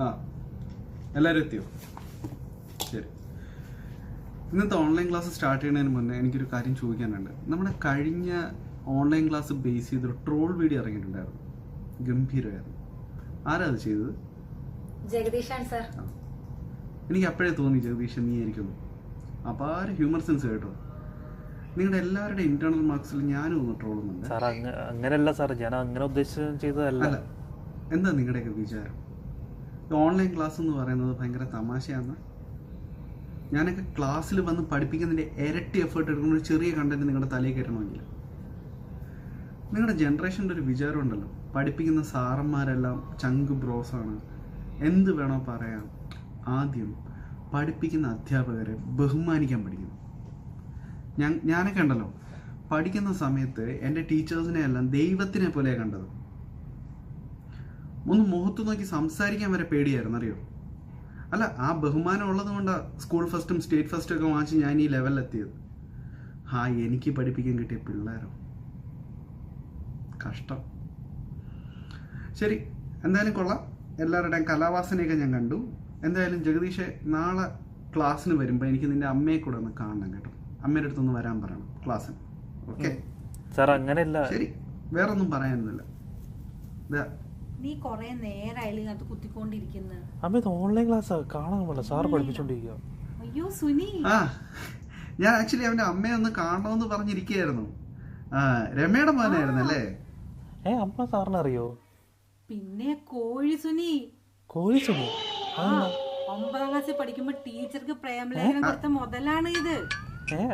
ആ എല്ലാവരും എത്തിയോ? ശരി. ഇന്നത്തെ ഓൺലൈൻ ക്ലാസ് സ്റ്റാർട്ട് ചെയ്യുന്നതിന് മുന്നേ എനിക്കൊരു കാര്യം ചോദിക്കാനുണ്ട്. നമ്മുടെ കഴിഞ്ഞ ഓൺലൈൻ ക്ലാസ് ബേസ് ചെയ്തൊരു ട്രോൾ വീഡിയോ ഇറങ്ങിയിട്ടുണ്ടായിരുന്നു, ഗംഭീരമായിരുന്നു. ആരാ അത് ചെയ്തത്? ജഗദീഷാൻ സർ. എനിക്ക് അപ്പോഴേ തോന്നി ജഗദീഷൻ നീ ആയിരിക്കുള്ളൂ. അപാര ഹ്യൂമർ സെൻസ് കേട്ടോ. നിങ്ങളുടെ എല്ലാവരുടെ ഇന്റേണൽ മാർക്സിൽ ഞാനും ഒന്ന് ട്രോളുന്നുണ്ട്. അങ്ങനെയല്ല സാർ, ഞാൻ അങ്ങനെ ഉദ്ദേശിച്ച് ചെയ്തതല്ല. എന്താ നിങ്ങളുടെയൊക്കെ വിചാരം? ഓൺലൈൻ ക്ലാസ് എന്ന് പറയുന്നത് ഭയങ്കര തമാശയാണ്. ഞാനൊക്കെ ക്ലാസ്സിൽ വന്ന് പഠിപ്പിക്കുന്നതിൻ്റെ ഇരട്ടി എഫേർട്ട് എടുക്കുന്ന ഒരു ചെറിയ കണ്ടന്റ് നിങ്ങളുടെ തലയിൽ കയറ്റണമെങ്കിൽ നിങ്ങളുടെ ജനറേഷൻ്റെ ഒരു വിചാരം ഉണ്ടല്ലോ, പഠിപ്പിക്കുന്ന സാറന്മാരെല്ലാം ചങ്ക് ബ്രോസാണ്, എന്ത് വേണോ പറയാം. ആദ്യം പഠിപ്പിക്കുന്ന അധ്യാപകരെ ബഹുമാനിക്കാൻ പഠിക്കണം. ഞാനൊക്കെ ഉണ്ടല്ലോ പഠിക്കുന്ന സമയത്ത് എൻ്റെ ടീച്ചേഴ്സിനെ എല്ലാം ദൈവത്തിനെ പോലെയാണ് കണ്ടത്. ഒന്ന് മുഖത്ത് നോക്കി സംസാരിക്കാൻ വരെ പേടിയായിരുന്നു, അറിയോ? അല്ല, ആ ബഹുമാനം ഉള്ളത് കൊണ്ടാണ് സ്കൂൾ ഫസ്റ്റും സ്റ്റേറ്റ് ഫസ്റ്റും ഒക്കെ വാങ്ങിച്ച് ഞാൻ ഈ ലെവലിലെത്തിയത്. എനിക്ക് പഠിപ്പിക്കാൻ കിട്ടിയ പിള്ളേരോ, കഷ്ടം. ശരി, എന്തായാലും കൊള്ളാം. എല്ലാവരുടെയും കലാവാസനയൊക്കെ ഞാൻ കണ്ടു. എന്തായാലും ജഗദീഷെ, നാളെ ക്ലാസ്സിന് വരുമ്പോൾ എനിക്ക് നിന്റെ അമ്മയെ കൂടെ ഒന്ന് കാണണം കേട്ടോ. അമ്മയുടെ അടുത്തൊന്ന് വരാൻ പറയണം ക്ലാസ്സിന്. Okay sir? അങ്ങനെയല്ല. ശരി, വേറെ ഒന്നും പറയാനൊന്നുമില്ല. നീ കൊറേ നേരായാലും ഇതിനകത്ത് കുത്തിക്കൊണ്ടിരിക്കുന്നു. അമ്മ ഇത് ഓൺലൈൻ ക്ലാസ് കാണാൻ സാർ പഠിപ്പിച്ചോണ്ടിരിക്കുക. അയ്യോ സുനി, ഞാൻ ആക്ച്വലി അവന്റെ അമ്മയെ ഒന്ന് കാണണമെന്ന് പറഞ്ഞിരിക്കുകയായിരുന്നു. രമയുടെ മോനായിരുന്നു അല്ലേ? അമ്മ സാറിന് അറിയോ? പിന്നെ കോഴി സുനി. കോഴി സുനി? 9ാം ക്ലാസ്സിൽ പഠിക്കുമ്പോ ടീച്ചർക്ക് പ്രേമലേഖനം കൊടുത്ത മുതലാണ് ഇത്.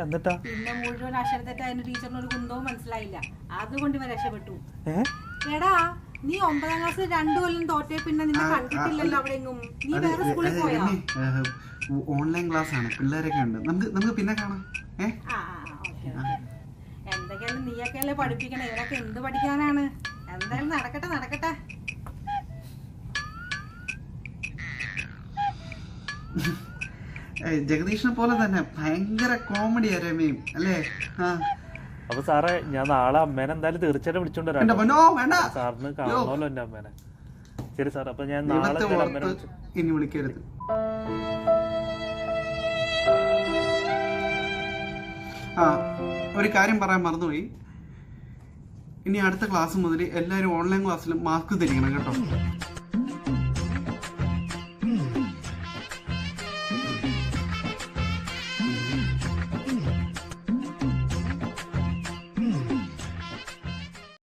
എന്നിട്ടാ പിന്നെ മുഴുവൻ അക്ഷരത്തെറ്റായിരുന്നു. ടീച്ചറിന് ഒരു കുന്തവും മനസ്സിലായില്ല, അതുകൊണ്ട് ഇവ രക്ഷപ്പെട്ടു. എടാ, നീ 9ാം ക്ലാസ്സിൽ 2 കൊല്ലം തോറ്റേ പിന്നെ നിന്നെ കണ്ടിട്ടില്ലല്ലോ അവിടെയെങ്ങും. നീ വേറെ സ്കൂളിൽ പോയാ? ഓൺലൈൻ ക്ലാസ് ആണ്, പിള്ളേരൊക്കെ ഉണ്ട്. നമുക്ക് പിന്നെ കാണാം. എന്തൊക്കെയാലും നീയൊക്കെയല്ലേ പഠിപ്പിക്കണേ, ഇവരൊക്കെ എന്ത് പഠിക്കാനാണ്? എന്തായാലും നടക്കട്ടെ. ജഗദീഷിനെ പോലെ തന്നെ ഭയങ്കര കോമഡിയാ രമയും അല്ലേ? അപ്പൊ സാറേ, ഞാൻ നാളെ അമ്മേനെ എന്തായാലും തീർച്ചയായിട്ടും വിളിച്ചോണ്ട് സാറിന് കാണണമല്ലോ എന്റെ അമ്മേനെ. ശരി സാർ, അപ്പൊ ഞാൻ നാളെ ഇനി വിളിക്കരുത്. ഒരു കാര്യം പറയാൻ മറന്നുപോയി. ഇനി അടുത്ത ക്ലാസ് മുതൽ എല്ലാവരും ഓൺലൈൻ ക്ലാസ്സിൽ മാസ്ക് ധരിക്കണം കേട്ടോ.